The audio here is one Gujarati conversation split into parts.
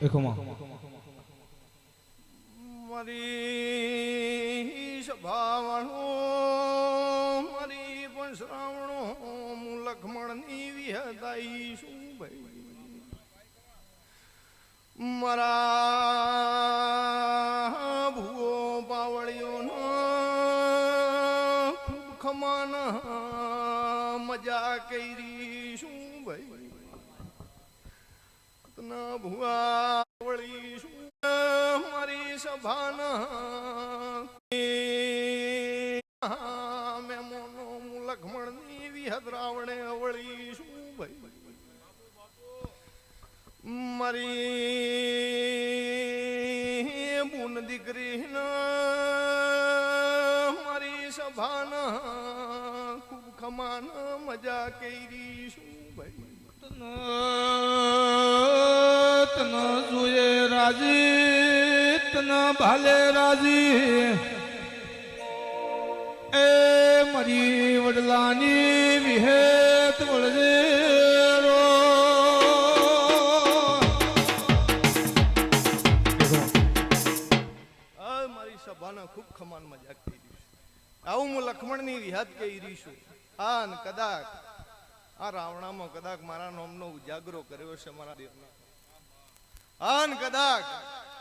એકોમાં મારી સભાવાળો મારી પણ શ્રાવણો હું લખમણની વિહદાઈ શું ભાઈ મારા ભૂવો પાવળિયોનો ખૂબ ખમાન મજા કરી શું ભાઈ તના ભૂવા વળી શું મારી સભાના મેમોનો હું લખમણની વિહદ રાવણે વળી શું ભાઈ મારી બુન દીકરી મારી સભાના ખૂબ ખમાન મજા કરી શું ભાઈ તન જોયે રાજી તન ભાલે રાજી એ મારી વડલાની વિહેત વળજે રો મારી સભાના ખૂબ ખમાન મજાક થઈ રહ્યું છે આવું હું લખમણની વિહત કહી રહી છું હા ને કદાચ આ રાવણામાં કદાચ મારા નામનો ઉજાગરો કર્યો છે મારા દેવના આન કદાચ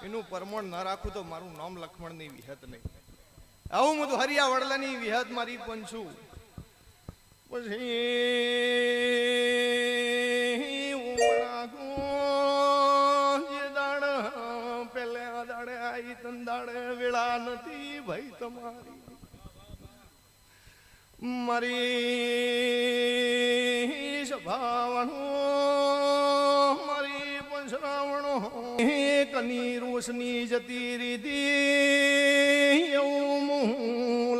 એનું પરમણ ન રાખું તો મારું નામ લખમણની વિહત નહીં આવું હું તો હરિયા વડલાની વિહત મારી પણ છું પછી જે દાડ પેલે દાડે આઈ તન દાડે વેળા નથી ભાઈ તમારી મારી સભાવણો મારી પંચરાવણો કની રોશની જતી રીતી એવું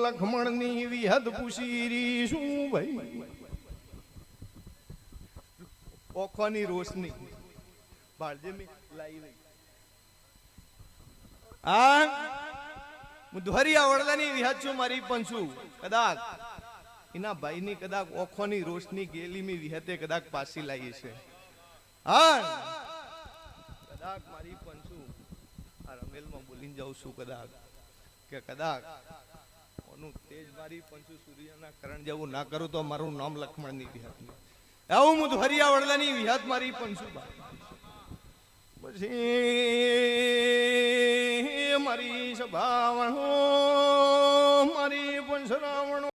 લખમણની વિહદ પૂછી શું ભાઈ ઓખવાની રોશની બાળજે મેં લાવી આ હું ધોરિયા વડલાની વિહદ છું મારી પણ છું કદાચ એના ભાઈની કદાચ ઓખોની રોશની ગેલીમી વિહતે કદાચ પાછી લાવી છે હા કદાચ મારી પણ છું આ રમેલમાં બોલીને જાઉં છું કદાચ કે કદાચ ઓનું તેજ મારી પણ છું સૂર્યના કરણ જેવું ના કરું તો મારું નામ લખમણની વિહત આવું હું હરિયા વડલાની વિહત મારી પણ છું પછી મારી સભાવણો મારી પંસરા